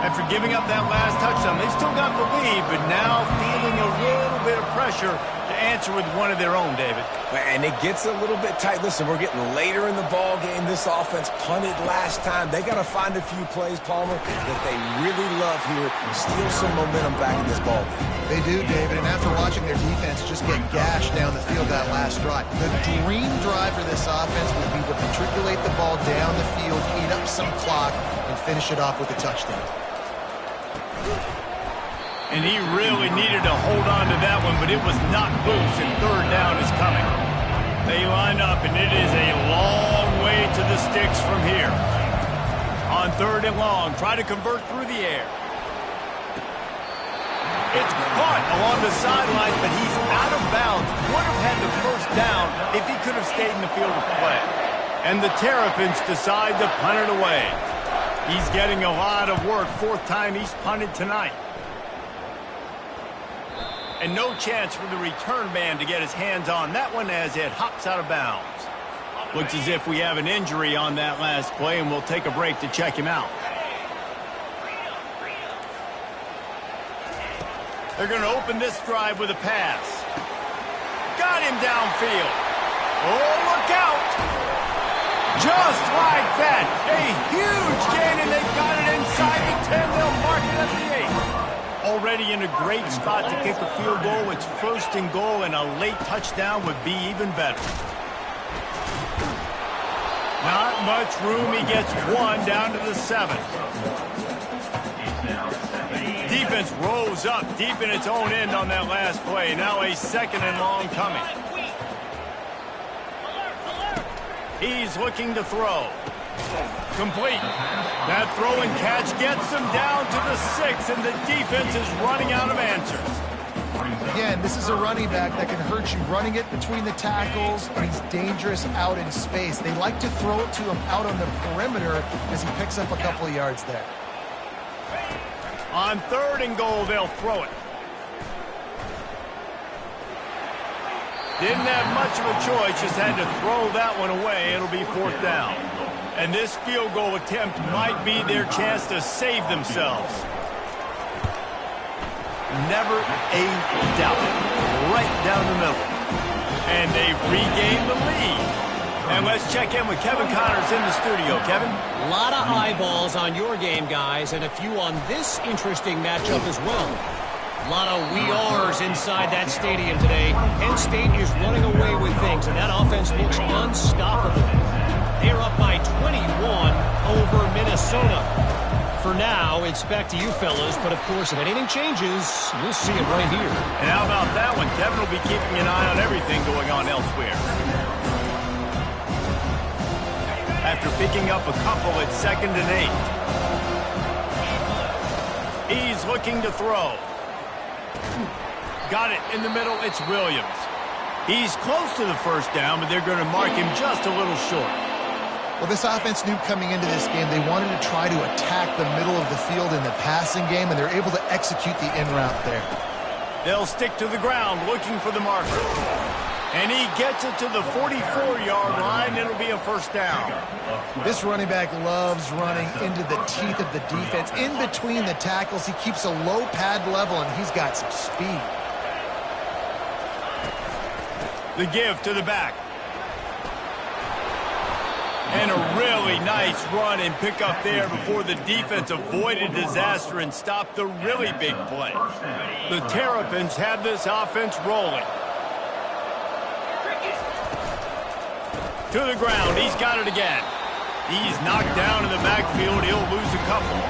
After giving up that last touchdown, they've still got the lead, but now feeling a little bit of pressure to answer with one of their own, David. And it gets a little bit tight. Listen, we're getting later in the ball game. This offense punted last time. They got to find a few plays, Palmer, that they really love here. Steal some momentum back in this ball game. They do, David, and after watching their defense just get gashed down the field that last drive, the dream drive for this offense would be to matriculate the ball down the field, eat up some clock, and finish it off with a touchdown. And he really needed to hold on to that one, but it was knocked loose, and third down is coming. They line up, and it is a long way to the sticks from here. On third and long, try to convert through the air. It's caught along the sideline, but he's out of bounds. Would have had the first down if he could have stayed in the field of play. And the Terrapins decide to punt it away. He's getting a lot of work. 4th time he's punted tonight. And no chance for the return man to get his hands on that one as it hops out of bounds. Looks as if we have an injury on that last play, and we'll take a break to check him out. They're going to open this drive with a pass. Got him downfield. Oh, look out. Just like that. A huge gain, and they've got it inside the 10. They'll mark it at the 8. Already in a great spot to kick a field goal. It's 1st and goal, and a late touchdown would be even better. Not much room. He gets 1 down to the 7. Defense rolls up deep in its own end on that last play. Now a 2nd and long coming. He's looking to throw. Complete. That throw and catch gets him down to the 6, and the defense is running out of answers. Again, this is a running back that can hurt you running it between the tackles, and he's dangerous out in space. They like to throw it to him out on the perimeter as he picks up a couple of yards there. On 3rd and goal, they'll throw it. Didn't have much of a choice, just had to throw that one away. It'll be 4th down. And this field goal attempt might be their chance to save themselves. Never a doubt. Right down the middle. And they've regained the lead. And let's check in with Kevin Connors in the studio. Kevin? A lot of eyeballs on your game, guys, and a few on this interesting matchup as well. A lot of we are's inside that stadium today. Penn State is running away with things, and that offense looks unstoppable. They're up by 21 over Minnesota. For now, it's back to you fellas, but of course, if anything changes, we'll see it right here. And how about that one? Kevin will be keeping an eye on everything going on elsewhere. After picking up a couple at 2nd and 8. He's looking to throw. Got it in the middle. It's Williams. He's close to the first down, but they're going to mark him just a little short. Well, this offense knew coming into this game they wanted to try to attack the middle of the field in the passing game, and they're able to execute the in route there. They'll stick to the ground looking for the marker. And he gets it to the 44-yard line. It'll be a first down. This running back loves running into the teeth of the defense. In between the tackles, he keeps a low pad level, and he's got some speed. The give to the back. And a really nice run and pick up there before the defense avoided disaster and stopped the really big play. The Terrapins have this offense rolling. To the ground. He's got it again. He's knocked down in the backfield. He'll lose a couple.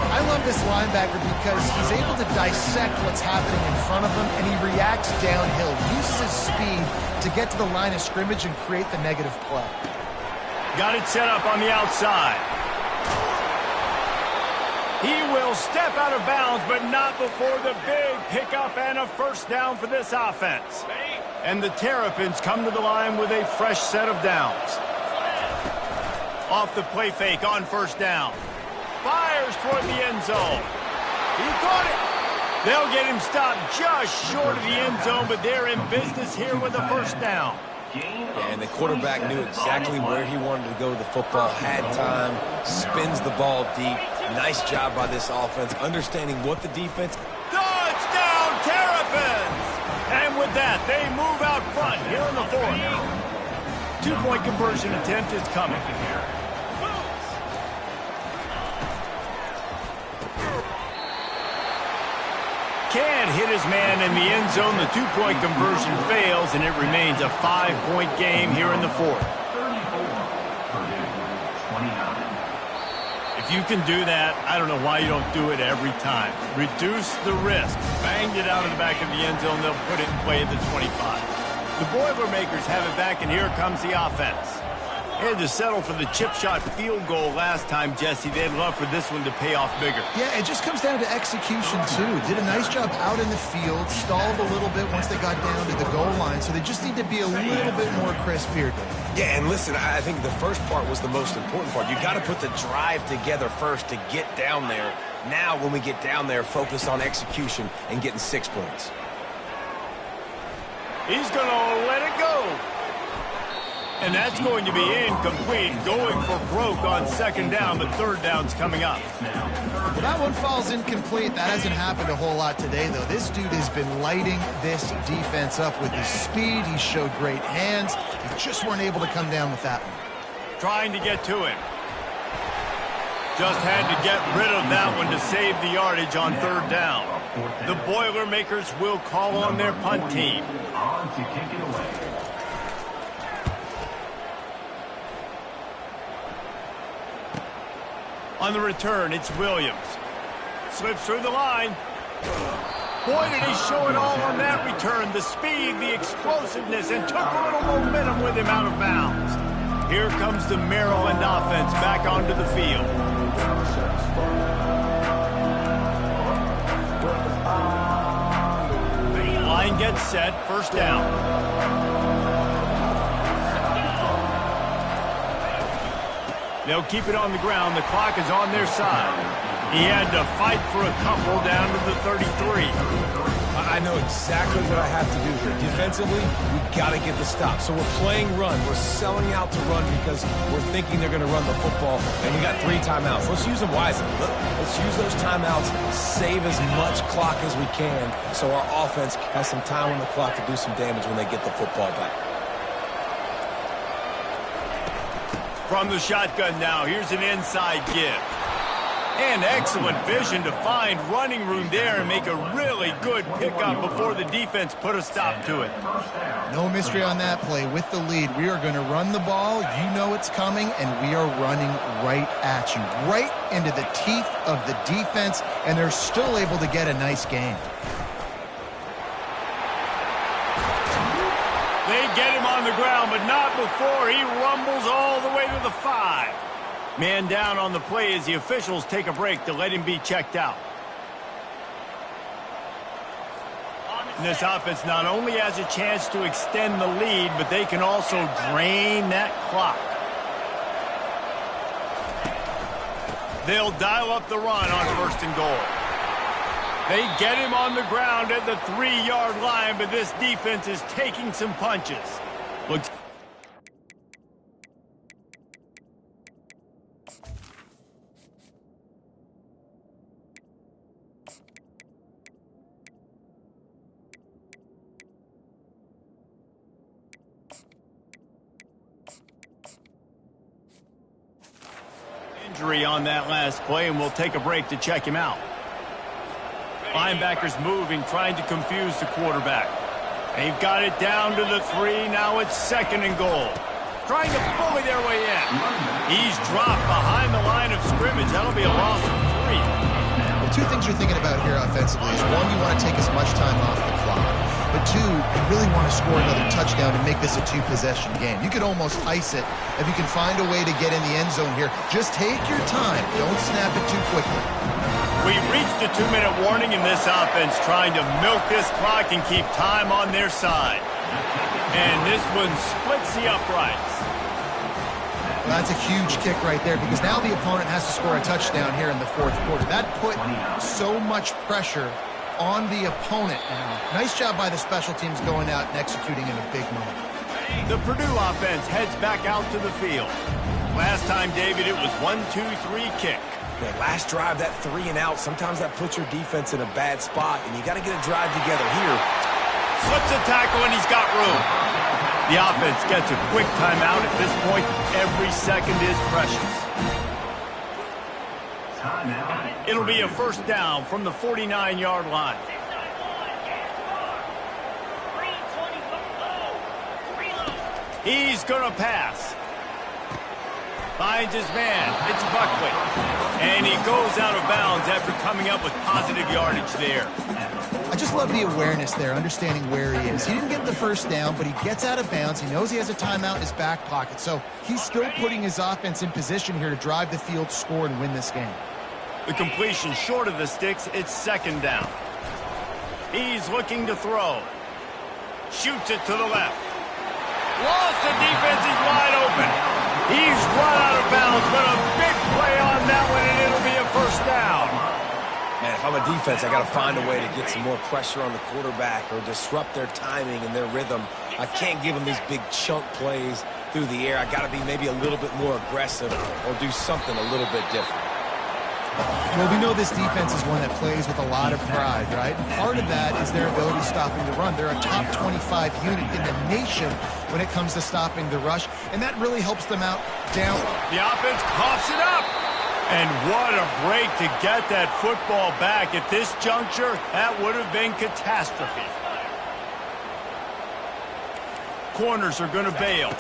I love this linebacker because he's able to dissect what's happening in front of him, and he reacts downhill, uses his speed to get to the line of scrimmage and create the negative play. Got it set up on the outside. He will step out of bounds, but not before the big pickup and a first down for this offense. And the Terrapins come to the line with a fresh set of downs. Off the play fake on first down. Fires toward the end zone. He caught it. They'll get him stopped just short of the end zone, but they're in business here with a first down. And the quarterback knew exactly where he wanted to go with the football, had time, spins the ball deep. Nice job by this offense, understanding what the defense... Touchdown, Terrapins! And with that, they move out front here in the fourth. Two-point conversion attempt is coming. Can't hit his man in the end zone. The two-point conversion fails, and it remains a 5-point game here in the fourth. If you can do that, I don't know why you don't do it every time. Reduce the risk. Banged it out of the back of the end zone. They'll put it in play at the 25. The Boilermakers have it back, and here comes the offense. They had to settle for the chip shot field goal last time, Jesse. They'd love for this one to pay off bigger. Yeah, it just comes down to execution, too. Did a nice job out in the field, stalled a little bit once they got down to the goal line, so they just need to be a little bit more crisp here. Yeah, and listen, I think the first part was the most important part. You got to put the drive together first to get down there. Now, when we get down there, focus on execution and getting 6 points. He's going to let it go. And that's going to be incomplete. Going for broke on second down, but third down's coming up. Well, that one falls incomplete. That hasn't happened a whole lot today, though. This dude has been lighting this defense up with his speed. He showed great hands. They just weren't able to come down with that one. Trying to get to him. Just had to get rid of that one to save the yardage on third down. The Boilermakers will call on their punt team. On the return, it's Williams. Slips through the line. Boy, did he show it all on that return. The speed, the explosiveness, and took a little momentum with him out of bounds. Here comes the Maryland offense back onto the field. Line gets set, first down. They'll keep it on the ground. The clock is on their side. He had to fight for a couple down to the 33. I know exactly what I have to do here. Defensively, we got to get the stop. So we're playing run. We're selling out to run because we're thinking they're going to run the football, and we got 3 timeouts. Let's use them wisely. Let's use those timeouts, save as much clock as we can so our offense has some time on the clock to do some damage when they get the football back. From the shotgun now, here's an inside give. And excellent vision to find running room there and make a really good pickup before the defense put a stop to it. No mystery on that play. With the lead, we are going to run the ball. You know it's coming, and we are running right at you, right into the teeth of the defense, and they're still able to get a nice gain. They get him on the ground, but not before he rumbles all the way to the 5. Man down on the play as the officials take a break to let him be checked out. And this offense not only has a chance to extend the lead, but they can also drain that clock. They'll dial up the run on 1st and goal. They get him on the ground at the 3-yard line, but this defense is taking some punches. Looks injury on that last play, and we'll take a break to check him out. Linebackers moving, trying to confuse the quarterback. They've got it down to the 3. Now it's 2nd and goal. Trying to bully their way in. He's dropped behind the line of scrimmage. That'll be a loss of 3. Well, 2 things you're thinking about here offensively is, 1, you want to take as much time off the clock. But 2, you really want to score another touchdown and make this a 2-possession game. You could almost ice it if you can find a way to get in the end zone here. Just take your time. Don't snap it too quickly. We've reached a 2-minute warning in this offense, trying to milk this clock and keep time on their side. And this one splits the uprights. Well, that's a huge kick right there, because now the opponent has to score a touchdown here in the 4th quarter. That put so much pressure on the opponent now. Nice job by the special teams going out and executing in a big moment. The Purdue offense heads back out to the field. Last time, David, it was 1-2-3 kick. Yeah, last drive, that 3 and out, sometimes that puts your defense in a bad spot, and you got to get a drive together here. Slips a tackle, and he's got room. The offense gets a quick timeout. At this point, every second is precious. It'll be a 1st down from the 49-yard line. He's going to pass. Finds his man. It's Buckley. And he goes out of bounds after coming up with positive yardage there. I just love the awareness there, understanding where he is. He didn't get the 1st down, but he gets out of bounds. He knows he has a timeout in his back pocket. So he's still putting his offense in position here to drive the field, score, and win this game. The completion short of the sticks. It's 2nd down. He's looking to throw. Shoots it to the left. Lost the defense. He's wide open. He's run out of bounds, but a big play on that one, and it'll be a 1st down. Man, if I'm a defense, I got to find a way to get some more pressure on the quarterback or disrupt their timing and their rhythm. I can't give them these big chunk plays through the air. I got to be maybe a little bit more aggressive or do something a little bit different. Well, we know this defense is one that plays with a lot of pride, right? And part of that is their ability stopping the run. They're a top 25 unit in the nation when it comes to stopping the rush, and that really helps them out down. The offense coughs it up. And what a break to get that football back. At this juncture, that would have been catastrophe. Corners are going to bail.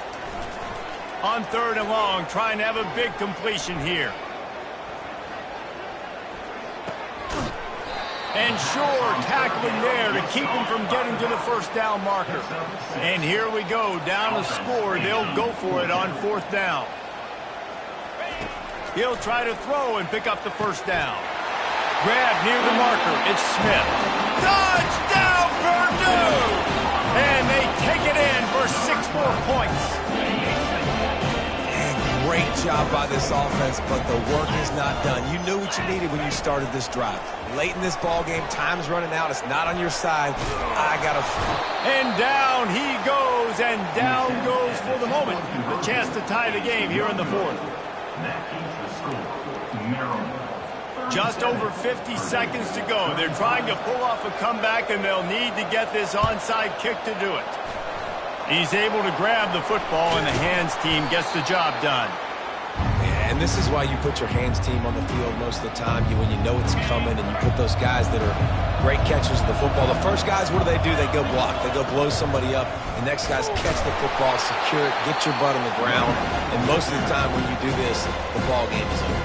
On 3rd and long, trying to have a big completion here. And sure, tackling there to keep him from getting to the 1st down marker. And here we go, down to score. They'll go for it on 4th down. He'll try to throw and pick up the 1st down. Grab near the marker. It's Smith. Touchdown, Purdue! And they take it in for 6 more points. Great job by this offense, but the work is not done. You knew what you needed when you started this drive. Late in this ball game, time's running out. It's not on your side. I got to... And down he goes, and down goes for the moment. The chance to tie the game here in the 4th. Just over 50 seconds to go. They're trying to pull off a comeback, and they'll need to get this onside kick to do it. He's able to grab the football, and the hands team gets the job done. Yeah, and this is why you put your hands team on the field most of the time. When you know it's coming, and you put those guys that are great catchers of the football. The first guys, what do? They go block. They go blow somebody up. The next guys catch the football, secure it, get your butt on the ground. And most of the time when you do this, the ball game is over.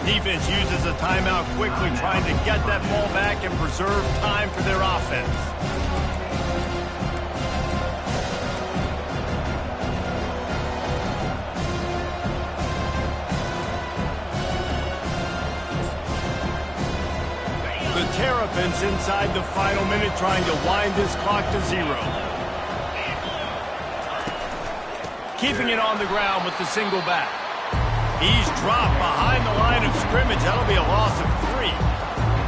Defense uses a timeout quickly, trying to get that ball back and preserve time for their offense. The Terrapins inside the final minute, trying to wind this clock to 0. Keeping it on the ground with the single back. He's dropped behind the line of scrimmage. That'll be a loss of 3.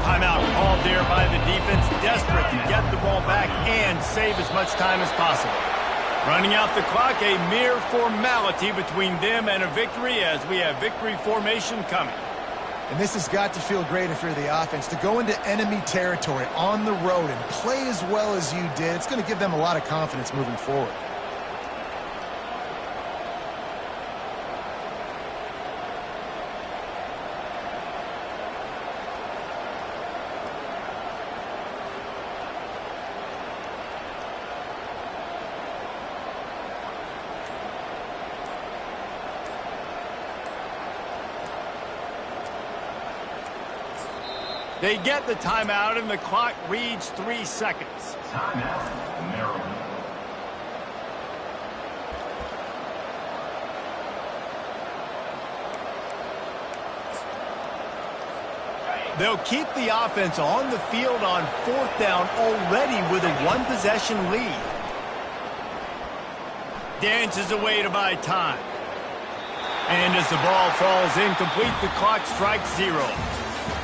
Timeout called there by the defense, desperate to get the ball back and save as much time as possible. Running out the clock, a mere formality between them and a victory as we have victory formation coming. And this has got to feel great if you're the offense, to go into enemy territory on the road and play as well as you did. It's going to give them a lot of confidence moving forward. They get the timeout, and the clock reads 3 seconds. Timeout, Maryland. They'll keep the offense on the field on 4th down already with a 1-possession lead. Dances away to buy time. And as the ball falls incomplete, the clock strikes 0.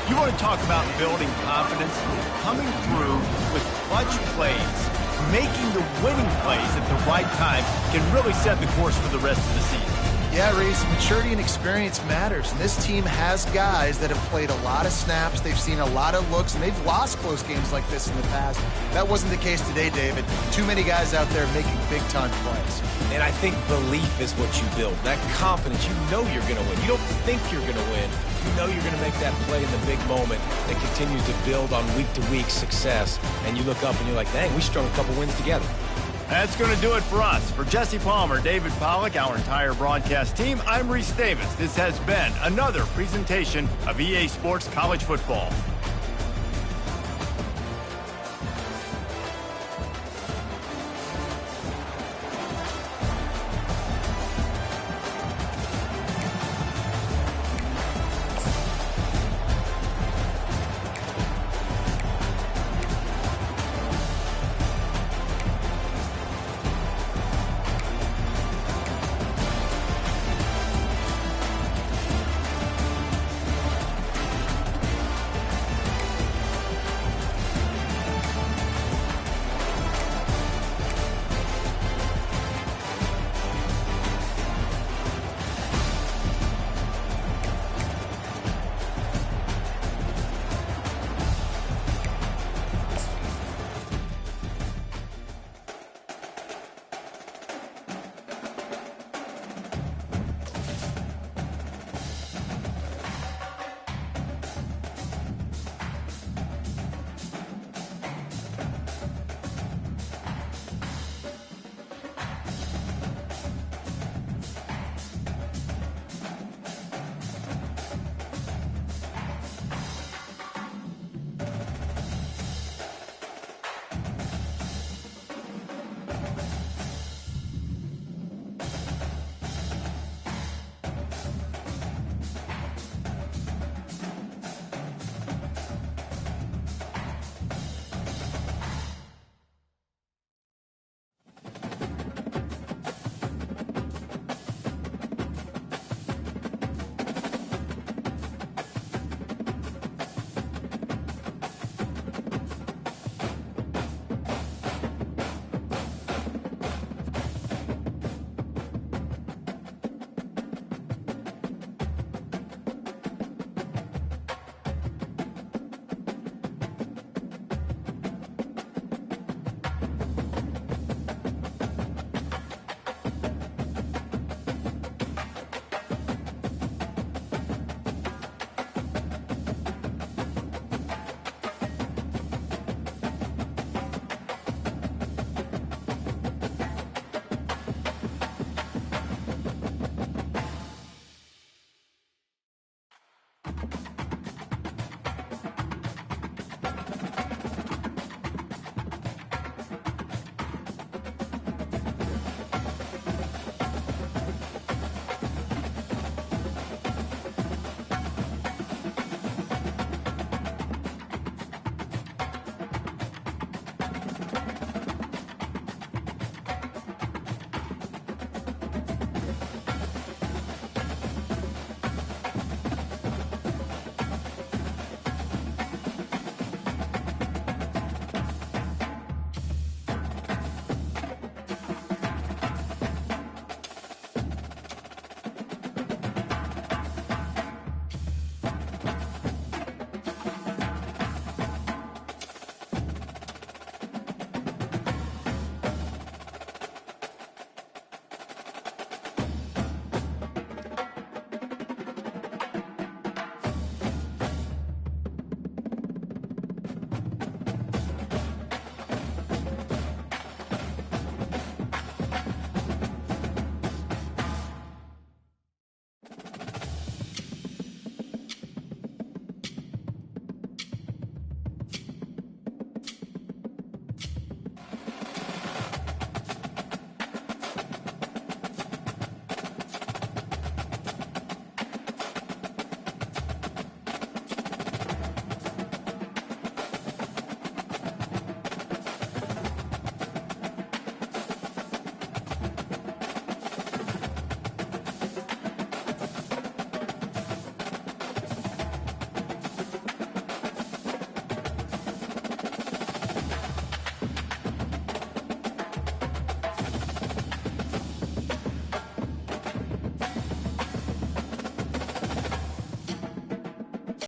You want to talk about building confidence? Coming through with clutch plays, making the winning plays at the right time can really set the course for the rest of the season. Yeah, Reese, maturity and experience matters, and this team has guys that have played a lot of snaps, they've seen a lot of looks, and they've lost close games like this in the past. That wasn't the case today, David. Too many guys out there making big-time plays. And I think belief is what you build. That confidence, you know you're going to win. You don't think you're going to win. You know you're going to make that play in the big moment that continues to build on week-to-week success. And you look up and you're like, dang, we strung a couple wins together. That's going to do it for us. For Jesse Palmer, David Pollack, our entire broadcast team, I'm Reese Davis. This has been another presentation of EA Sports College Football.